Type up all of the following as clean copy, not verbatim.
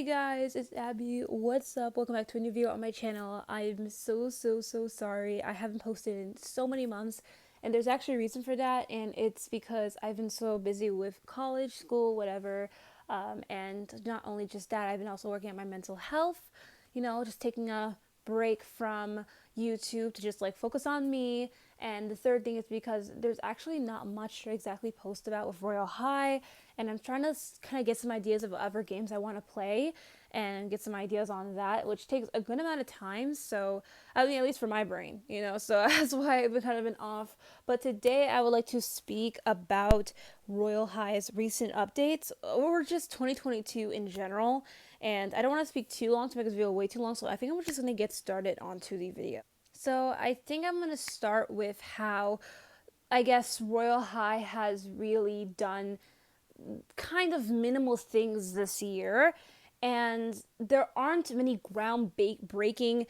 Hey guys, it's Abby. What's up? Welcome back to a new video on my channel. I'm so sorry. I haven't posted in so many months, and there's actually a reason for that, and it's because I've been so busy with college, school, whatever. And not only just that, I've been also working on my mental health, just taking a break from YouTube to just like focus on me. And the third thing is because there's actually not much to exactly post about with Royal High, and I'm trying to kind of get some ideas of other games I want to play and get some ideas on that, which takes a good amount of time. So, I mean, at least for my brain, so that's why I've been off. But today I would like to speak about Royal High's recent updates or just 2022 in general. And I don't want to speak too long to make this video way too long, so I think I'm just going to get started onto the video. So I think I'm going to start with how I guess Royal High has really done kind of minimal things this year, and there aren't many ground breaking,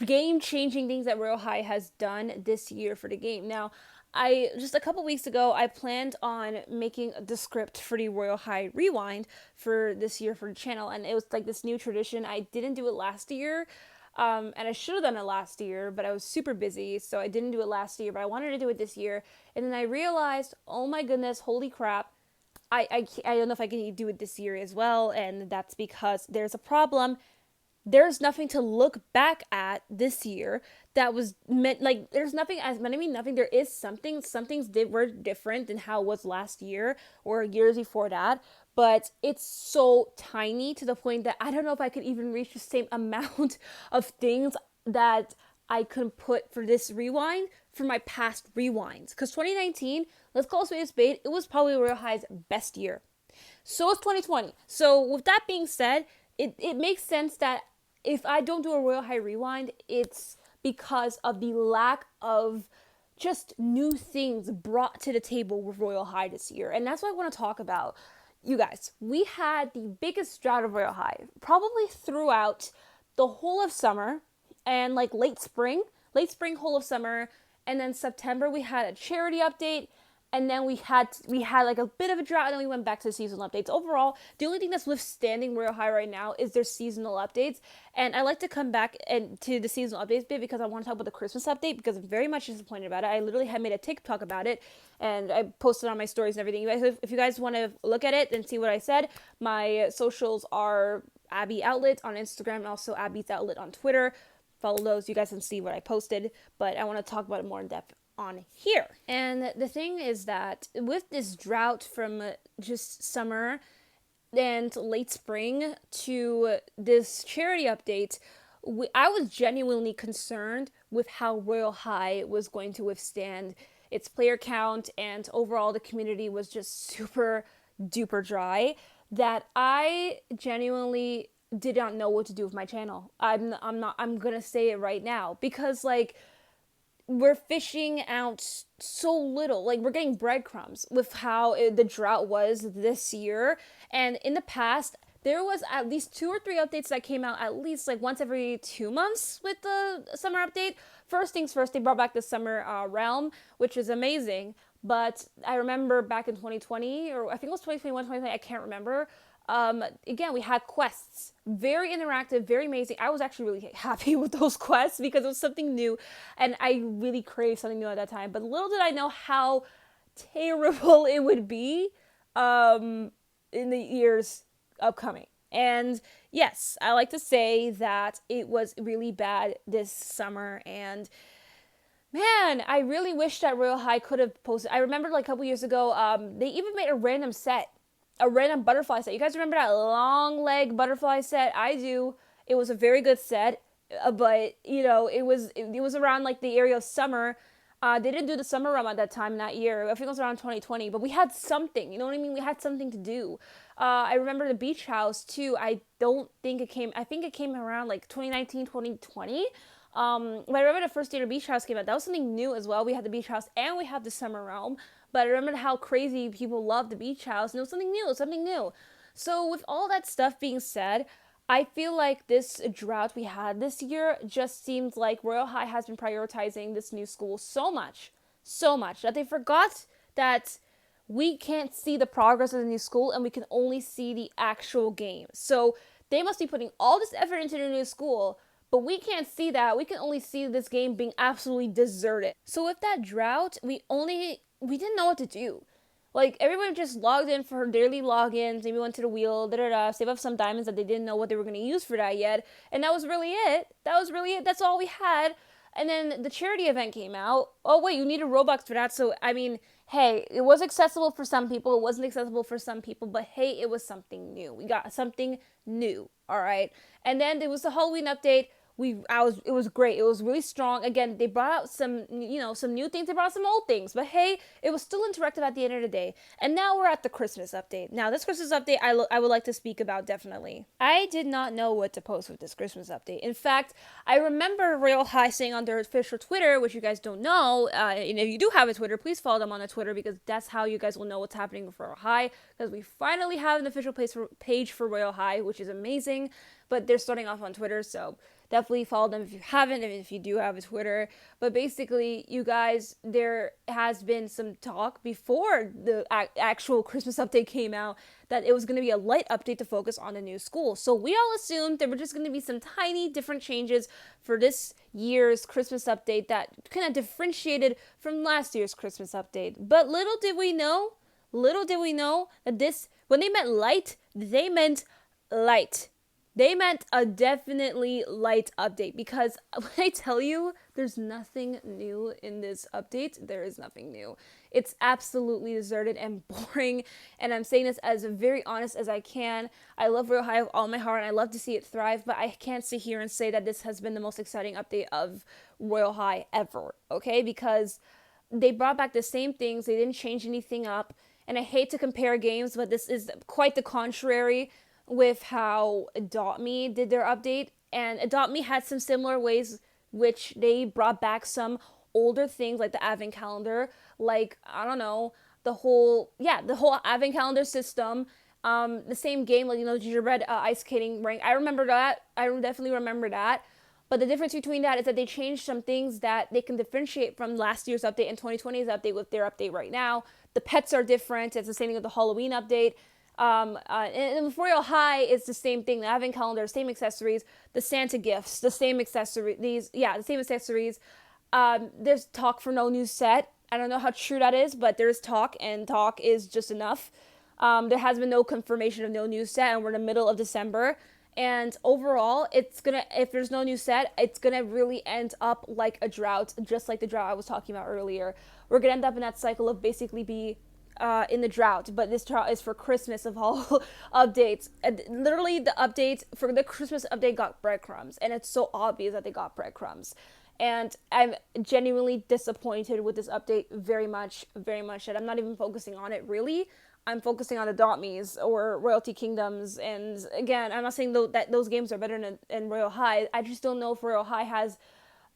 game changing things that Royal High has done this year for the game. Now, I just a couple weeks ago I planned on making the script for the Royal High Rewind for this year for the channel, and it was like this new tradition. I didn't do it last year. And I should have done it last year, but I was super busy, so I didn't do it last year, but I wanted to do it this year. And then I realized, oh my goodness, holy crap, I don't know if I can do it this year as well, and that's because there's a problem. There's nothing to look back at this year that was meant, like, there's nothing, as I mean nothing, there is something, were different than how it was last year or years before that, but it's so tiny to the point that I don't know if I could even reach the same amount of things that I could put for this rewind for my past rewinds. Because 2019, let's call it a spade, it was probably Royal High's best year. So is 2020. So with that being said, it makes sense that if I don't do a Royal High Rewind, it's because of the lack of just new things brought to the table with Royal High this year. And that's what I want to talk about. You guys, we had the biggest drought of Royal High, probably throughout the whole of summer and like late spring, whole of summer, and then September we had a charity update, and then we had like a bit of a drought, and then we went back to the seasonal updates. Overall, the only thing that's withstanding Royal High right now is their seasonal updates, and I like to come back and to the seasonal updates bit because I want to talk about the Christmas update because I'm very much disappointed about it. I literally had made a TikTok about it, and I posted on my stories and everything. If you guys want to look at it and see what I said, my socials are Abby Outlet on Instagram and also Abby's Outlet on Twitter. Follow those, you guys can see what I posted, but I want to talk about it more in depth on here. And the thing is that with this drought from just summer and late spring to this charity update, I was genuinely concerned with how Royal High was going to withstand its player count, and overall the community was just super duper dry, that I genuinely did not know what to do with my channel. I'm gonna say it right now, because like we're fishing out so little. Like, we're getting breadcrumbs with how the drought was this year. And in the past, there was at least 2 or 3 updates that came out at least like once every 2 months with the summer update. First things first, they brought back the summer realm, which is amazing. But I remember back in 2020, or I think it was 2021, 2020, I can't remember. Again, we had quests, very interactive, very amazing. I was actually really happy with those quests because it was something new, and I really craved something new at that time. But little did I know how terrible it would be in the years upcoming. And yes, I like to say that it was really bad this summer, and man, I really wish that Royal High could have posted. I remember like a couple years ago, they even made a random set, a random butterfly set. You guys remember that long leg butterfly set? I do. It was a very good set, but it was around like the area of summer. They didn't do the summer run at that time that year. I think it was around 2020, but we had something. You know what I mean? We had something to do. I remember the beach house too. I don't think it came. I think it came around like 2019, 2020. But I remember the first year the beach house came out. That was something new as well. We had the beach house and we had the summer realm. But I remember how crazy people loved the beach house, and it was something new, something new. So with all that stuff being said, I feel like this drought we had this year just seems like Royal High has been prioritizing this new school so much that they forgot that we can't see the progress of the new school and we can only see the actual game. So they must be putting all this effort into the new school, but we can't see that. We can only see this game being absolutely deserted. So with that drought, we didn't know what to do. Like, everyone just logged in for her daily logins, maybe went to the wheel, save up some diamonds that they didn't know what they were going to use for that yet. And that was really it. That's all we had. And then the charity event came out. Oh, wait, you needed Robux for that. So, I mean, hey, it was accessible for some people. It wasn't accessible for some people. But hey, it was something new. We got something new. All right. And then there was the Halloween update. It was great. It was really strong. Again, they brought out some new things. They brought out some old things, but hey, it was still interactive at the end of the day. And now we're at the Christmas update. Now, this Christmas update, I would like to speak about definitely. I did not know what to post with this Christmas update. In fact, I remember Royale High saying on their official Twitter, which you guys don't know, and if you do have a Twitter, please follow them on the Twitter, because that's how you guys will know what's happening with Royale High, because we finally have an official page for Royale High, which is amazing. But they're starting off on Twitter, so definitely follow them if you haven't, and if you do have a Twitter. But basically, you guys, there has been some talk before the actual Christmas update came out that it was going to be a light update to focus on the new school. So we all assumed there were just going to be some tiny different changes for this year's Christmas update that kind of differentiated from last year's Christmas update. But little did we know that when they meant light, they meant light. They meant a definitely light update, because when I tell you there's nothing new in this update, there is nothing new. It's absolutely deserted and boring, and I'm saying this as very honest as I can. I love Royale High with all my heart, and I love to see it thrive, but I can't sit here and say that this has been the most exciting update of Royale High ever, okay? Because they brought back the same things, they didn't change anything up, and I hate to compare games, but this is quite the contrary with how Adopt Me did their update. And Adopt Me had some similar ways which they brought back some older things, like the advent calendar, like, I don't know, the whole advent calendar system. The same game, like, gingerbread ice skating rink. I remember that. I definitely remember that. But the difference between that is that they changed some things that they can differentiate from last year's update and 2020's update with their update right now. The pets are different. It's the same thing with the Halloween update. And with Royale High, it's the same thing. The advent calendar, same accessories. The Santa gifts, the same accessories. The same accessories. There's talk for no new set. I don't know how true that is, but there's talk, and talk is just enough. There has been no confirmation of no new set, and we're in the middle of December. And overall, if there's no new set, it's gonna really end up like a drought, just like the drought I was talking about earlier. We're gonna end up in that cycle of basically be in the drought, but this drought is for Christmas of all updates. And literally, the update for the Christmas update got breadcrumbs, and it's so obvious that they got breadcrumbs. And I'm genuinely disappointed with this update very much, that I'm not even focusing on it really. I'm focusing on Adopt Me's or Royalty Kingdoms, and again, I'm not saying that those games are better than Royale High. I just don't know if Royale High has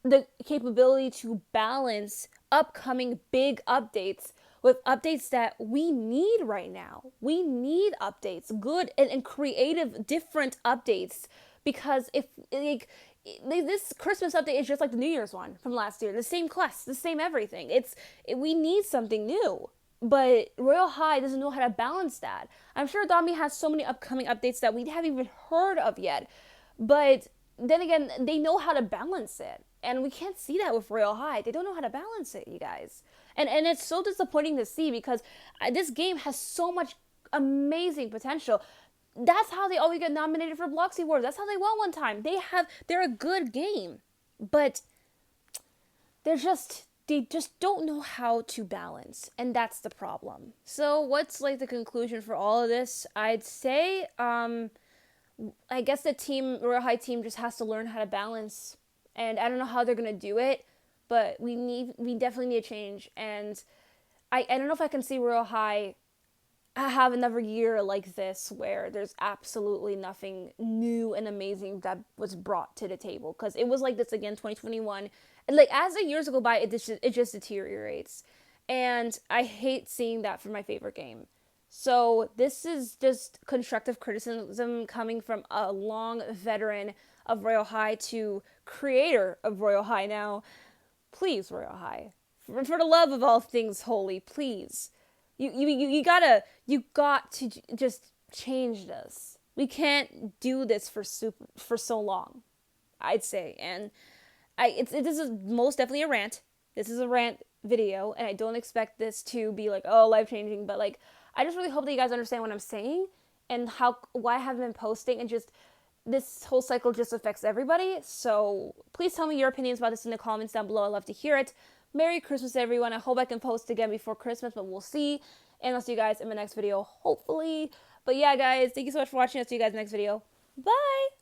the capability to balance upcoming big updates with updates that we need right now. We need updates, good and creative, different updates, because if this Christmas update is just like the New Year's one from last year, the same quest, the same everything. We need something new, but Royale High doesn't know how to balance that. I'm sure Dami has so many upcoming updates that we haven't even heard of yet, but then again, they know how to balance it. And we can't see that with Royale High. They don't know how to balance it, you guys. And it's so disappointing to see, because this game has so much amazing potential. That's how they always get nominated for Bloxy Awards. That's how they won one time. They're a good game, but they just don't know how to balance, and that's the problem. So what's like the conclusion for all of this? I'd say I guess the Royale High team just has to learn how to balance, and I don't know how they're gonna do it, but we definitely need a change. And I don't know if I can see Royale High have another year like this where there's absolutely nothing new and amazing that was brought to the table, because it was like this again 2021, and like as the years go by, it just deteriorates, and I hate seeing that for my favorite game. So this is just constructive criticism coming from a long veteran of Royale High to creator of Royale High now. Please, Royale High, for the love of all things holy, please You got to just change this. We can't do this for so long, I'd say. And this is most definitely a rant. This is a rant video, and I don't expect this to be like, oh, life changing, but like, I just really hope that you guys understand what I'm saying and why I haven't been posting, and just this whole cycle just affects everybody. So please tell me your opinions about this in the comments down below. I'd love to hear it. Merry Christmas, everyone. I hope I can post again before Christmas, but we'll see. And I'll see you guys in my next video, hopefully. But yeah, guys, thank you so much for watching. I'll see you guys in the next video. Bye!